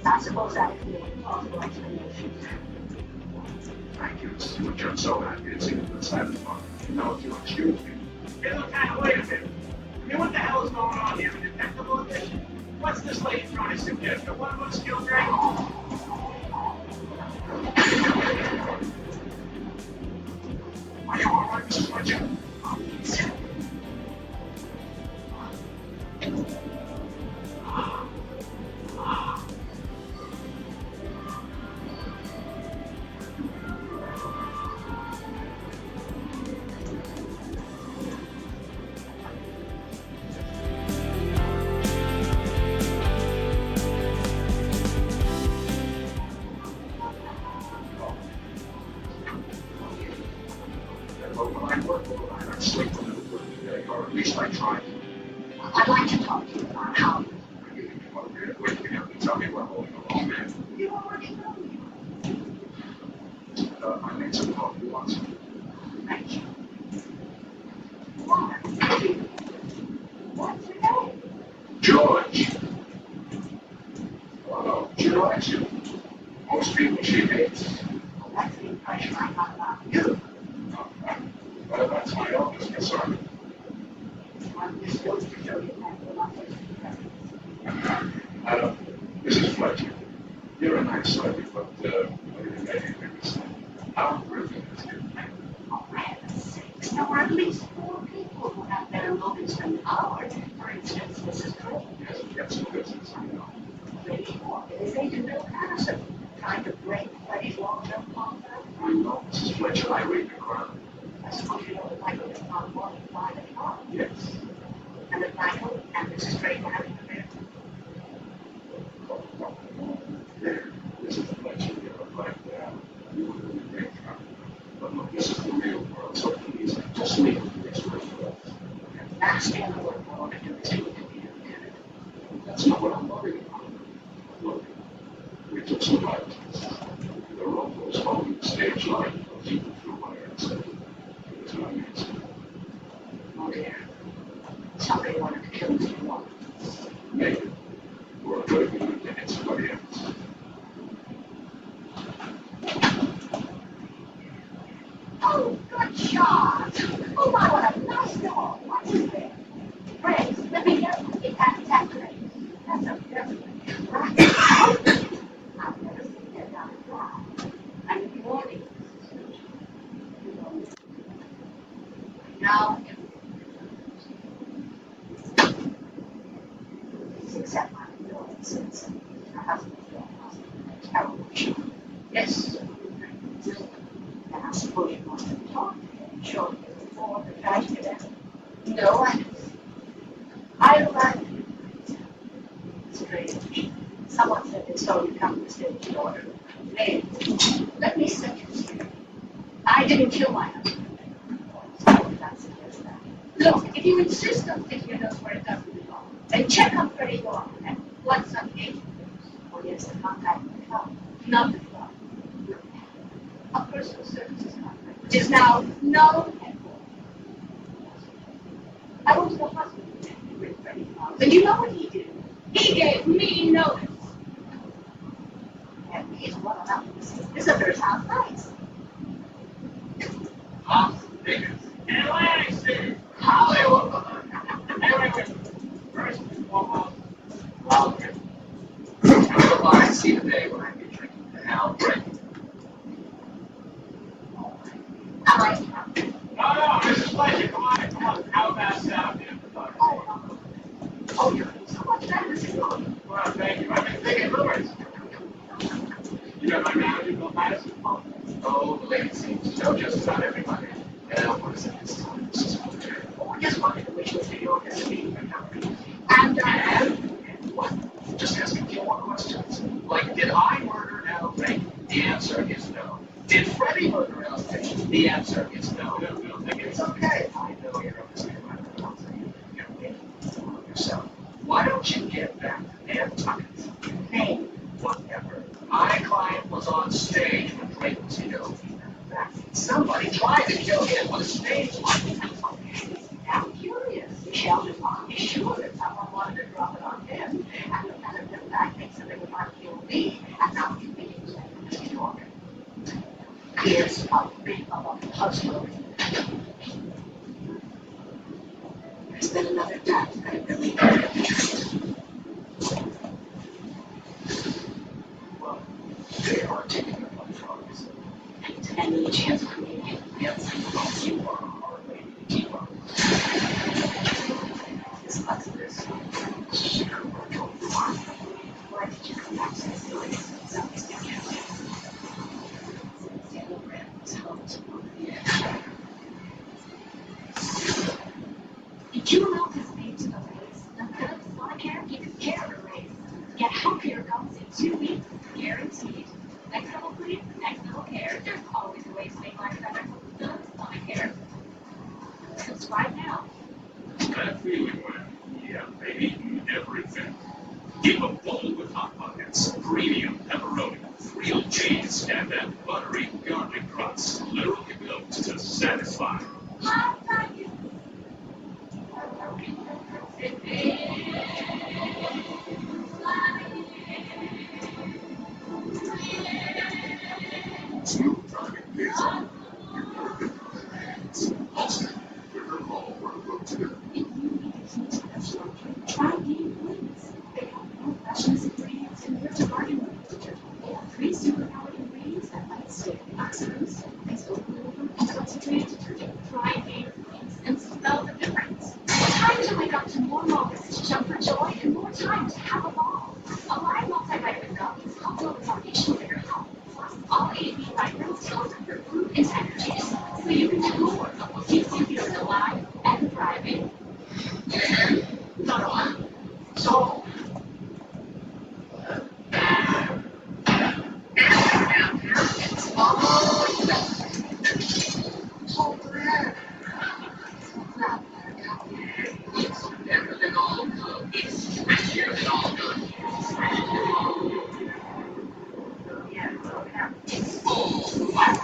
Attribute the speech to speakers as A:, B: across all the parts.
A: I suppose that would be a plausible explanation.
B: Thank you, Mrs. Butcher. I'm so happy to see you this having fun. Now, if you'll excuse me.
C: Hey, look, kind of wait a minute. I mean, what the hell is going on here? A detectable edition? What's this lady trying to suggest? A one-wood skill drink?
B: Are you all right, Mrs. Butcher? But when I work overnight, I sleep a little bit today, or at least I try to.
A: I'd like to talk to you about how
B: You come over here quickly and tell me what holding along there.
A: you already know you.
B: I made some coffee once.
A: Thank you. Why? What's your name?
B: George! Oh, George. Most people she hates.
A: Well, that's the impression I got about you.
B: Well, that's my oldest concern.
A: I'm disposed to show you that you're not just
B: Mrs. Fletcher, you're a nice lady, but, how rude is it?
A: Oh, for heaven's sakes. There were at least 4 people who had better motives than ours. For instance, Mrs. Craig.
B: Yes, yes, business, I know.
A: Maybe more. It is Agent Bill Patterson trying to break Freddie's long-term contract.
B: I know, Mrs. Fletcher, I read the crowd.
A: I suppose you know that Michael is on board at 5 o'clock.
B: Yes.
A: And that Michael and Mrs. Craig were having an affair.
B: There, Mrs. Fletcher, you're right there. You would really break trouble. But look, this is the real world, so please, just leave this for us.
A: Nasty in the world in order to receive it.
B: That's not what I'm worried about. Look, we took some violence. The rope was holding the stage line, even through my accident. It was not an accident.
A: Oh dear. Somebody wanted to kill Mr. Walker.
B: Maybe. Or it could have been to hit somebody else.
A: Oh, good shot! Oh my, what a nice dog! What's his name? Grace, let me get it. That's Grace. That's a right. I've never seen that down at drive. And good morning. Now, except my condolences. Her husband's death must have been a terrible shock. Yes. And I suppose you must have talked to him shortly before the tragic event. No, I didn't. I arrived here. Strange. Someone said they saw you come to stage door. Let me set you straight. I didn't kill my husband. That suggests that. Look, if you insist on sticking your nose where it doesn't belong, then check on Freddie Walker and what's on the agent. Oh, yes, the contact with the club. Not the club. A personal services contract, which is now known and void. I went to the hospital with Freddie Walker. And you know what he did? He gave me notice. And he's well enough to visitors' house nice.
C: Las Vegas, Atlantic City, Hollywood. Hey, wait. First and foremost, welcome.
D: I see the day when I be drinking the hell break.
A: I like him.
C: No, Mrs. Fletcher, come on. How about South End?
A: Oh, you're so much better than you.
C: Well, thank you. I've been thinking Lewis. You know my manager, Bill Madison?
D: Oh, the lady seems to know just about everybody. And what is it this time, Mrs. Fletcher?
A: Oh, I just wanted to wish Mr. York a speedy recovery.
D: And what? Just ask me a few more questions. Like, did I murder Al Ray? The answer is no. Did Freddie murder Al Ray? The answer is no.
C: No,
D: It's okay. I know you're upset about the content. You're making fool of yourself. Why don't you get back to Nantucket?
A: Name.
D: Whatever. My client was on stage when Drake was killed. In fact, somebody tried to kill him with a stage light.
A: I'm curious. Michelle DuPont is sure that someone wanted to drop it on him, and the fact thinks that they would not kill We are now convened in New York. Here's a bit of a puzzle. There's been another death that I really
B: Well, they are taking up on drugs.
A: and any chance for me.
B: Yes, you are a hard lady to keep up.
A: This lots of this.
B: Secret control.
A: Why did you come back to this place? Southeast Asia. Daniel Grant was held over the edge. Did you know this leads to the race? The Philips Sonicare keeps care of the race. Get healthier comes in 2 weeks, guaranteed. Next level please, next level care. There's always a way to make life better. Philips Sonicare. Subscribe now.
B: That feeling when, yeah, baby, everything. Give a bowl with Hot Pockets, premium pepperoni, real cheese, and that buttery garlic crust, literally built to satisfy.
A: Hot Pockets.
B: Smooth driving pays off. You've never been through their hands. Also, they're all where to look to them.
A: Try Dean Woods. They have no precious ingredients in here to bargain with. They have 3 superpowered ingredients that might stay oxidants, isoprene, and concentrated detergent. Try Dean Woods and smell the difference. Time to wake up to more moments to jump for joy and more time to have a ball. A live multivitamin gummies help build the foundation of your health. Plus, all 8 vitamins fills up your food and energy so you can do more of what keeps you feeling alive and thriving. Not on. So. It's better than all good. It's fresher than all good. It's full fire.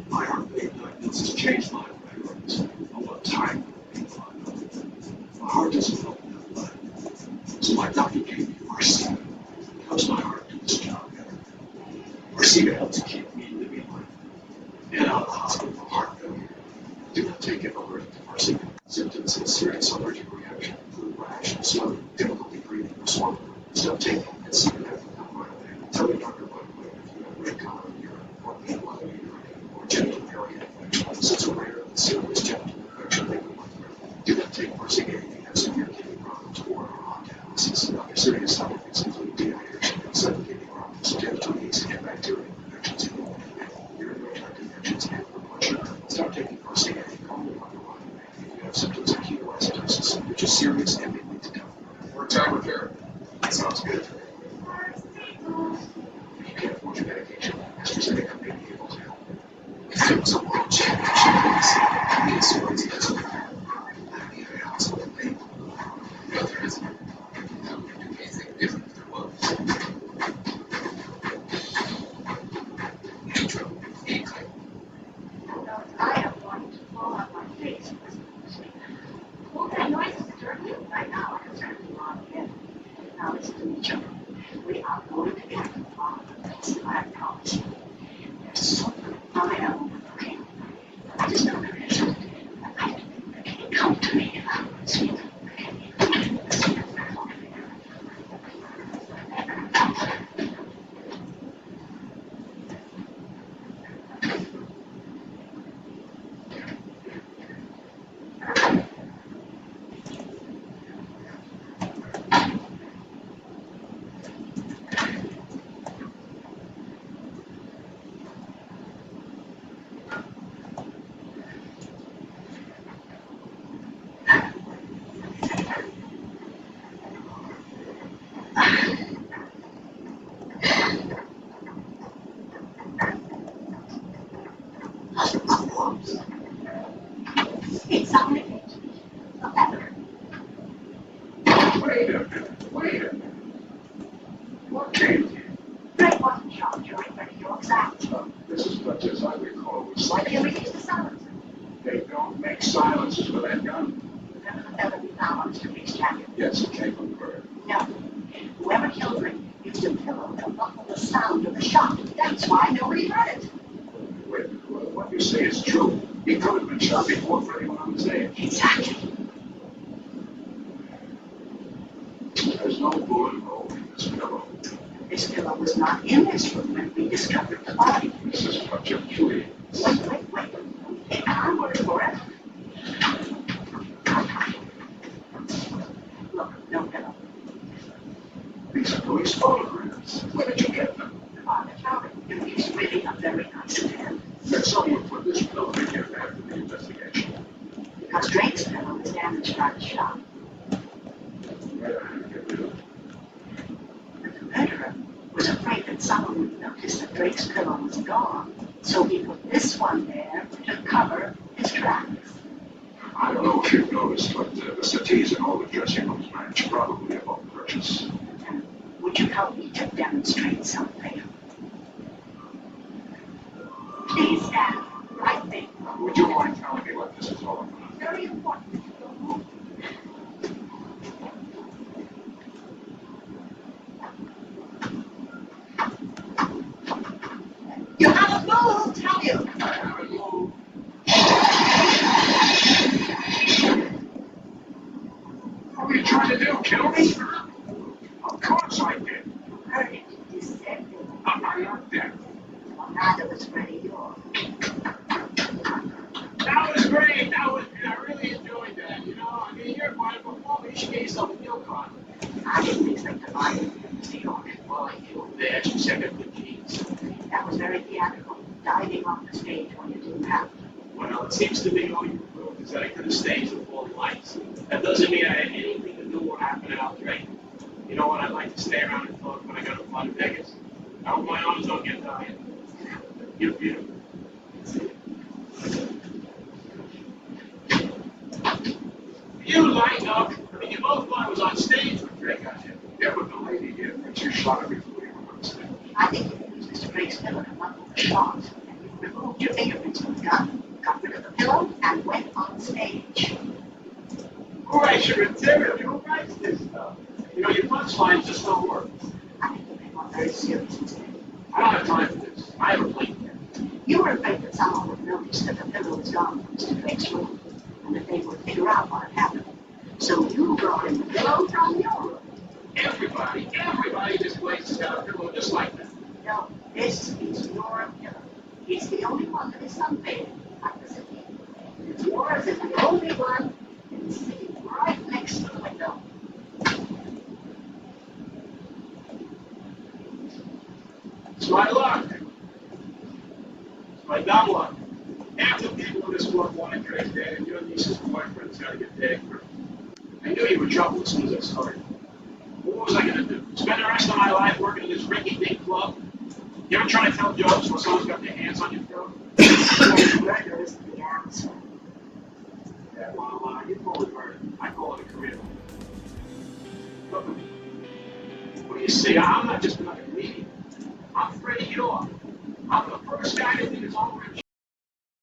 B: My heart rate diagnosis changed my life. I want time to be fine. My heart doesn't flow enough blood. So my doctor gave me Mercy. It helps my heart do its job better. Mercy helps keep me living life. And out of the hospital for heart failure. Do not take it allergic to Mercy. Symptoms of serious allergic reaction include rash, swelling, difficulty breathing, or swallowing. Stop taking and see if that can come right away. Tell your doctor right away if you have red color in urine, or peanut urine, or genital area infection. Since a rare and serious genital infection they can work through. Do not take Mercy if you have severe kidney problems or are on dialysis. Other serious side effects include dehydration, sudden kidney problems, genital yeast, and bacterial infections in the urinary tract infections, and blood sugar. Stop taking Mercy if you call your doctor right away if you have symptoms of ketoacidosis, which is serious and may lead to death. Or time repair. Sounds good. If you can't afford your medication, AstraZeneca may be able to help. If it was a world championship race, how many swords is it? That'd be a hospital thing. No, there isn't. That would make anything different if there was. Intro, anytime.
A: I am going to fall on my face. Won't that noise disturb you? Right now, I can certainly log in. Now listen to me, Joe. We are going to get along. I promise you. There's something I am overlooking. I just don't understand. I can't come to me. Sweet. It's not like it. Not better.
B: Wait a minute. Wait a minute. What came to you?
A: Ray wasn't shot during New York's act.
B: This is much as I recall. It was
A: Like
B: like
A: he released the silencer.
B: they don't make silences with that gun.
A: The Remember the fellow we found on Mr. Griggs' jacket?
B: Yes, it came from her.
A: No. Whoever killed Rick used a pillow to muffle the sound of the shot. That's why nobody heard it.
B: Wait, what you say is true. He could have been shot before Freddie went on the stage.
A: Exactly.
B: There's no bullet hole in this pillow.
A: This pillow was not in this room when we discovered the body.
B: This is particularly.
A: Wait. And I'm worried for it. Look, no pillow.
B: These are police photographs. Where did you get them?
A: On the counter. He's really a very nice man.
B: That someone put this pillow together after the investigation.
A: Because Drake's pillow was damaged by the shot.
B: Where did I get rid of it?
A: The murderer was afraid that someone would notice that Drake's pillow was gone, so he put this one there to cover his tracks.
B: I don't know if you've noticed, but the settees in all the dressing rooms match, probably a bulk purchase.
A: Would you help me to demonstrate something? Please stand right there.
B: Would you mind telling me what this is all about?
A: Very important. You haven't moved, have you?
B: I haven't moved. What are you trying to do? Kill me? Of course I did.
A: Heard it. You said it.
B: I'm not dead.
A: Well, neither was Freddie York.
C: That was great. I really enjoyed that. You know, I mean, you're part of a performer. You should get yourself a meal card.
A: I didn't expect to find him, Mr. York.
C: Well, you were there. She said that good genes.
A: That was very theatrical, diving off the stage when you didn't have to.
C: Well, it seems to me all you proved is that I could have staged with all the lights. That doesn't mean I had anything to do with what happened out Drake. You know what? I'd like to stay around and talk when I go to fly to Vegas. I hope my arms don't get tired. You're beautiful. You lighten up. I mean, you both thought I was on stage with Drake out here.
B: Yeah, but the lady here thinks you shot her before you went on stage.
A: I think you used Mr. Drake's pillow to muffle the shot, and you removed your fingerprints from the gun, got rid of the pillow, and went on stage.
C: Who writes your material? Who writes this stuff? You know, your punchlines just don't work.
A: I think you came on very serious instead.
C: I don't have time for this. I have a plane.
A: You were afraid that someone would notice that the pillow was gone from Mr. Drake's room, and that they would figure out what had happened. So you brought in the pillow from your room.
C: Everybody in this place has got a pillow just like that.
A: No, this is your pillow. It's the only one that is sunfaded, like the city. Yours is the only one that's sitting right next to the window.
C: It's my luck. It's my dumb luck. Half the people in this world want to drink dead, and your niece's boyfriend's got to get dead first. I knew you were trouble as soon as I started. What was I going to do? Spend the rest of my life working in this rinky-dink club? You ever try to tell jokes when someone's got their hands on your throat?
A: Murder isn't the answer.
C: Yeah, well, you call it murder. I call it a career. Look at me. What do you see? I'm not just another comedian. I'm Freddie York. I'm the first guy to think his own rib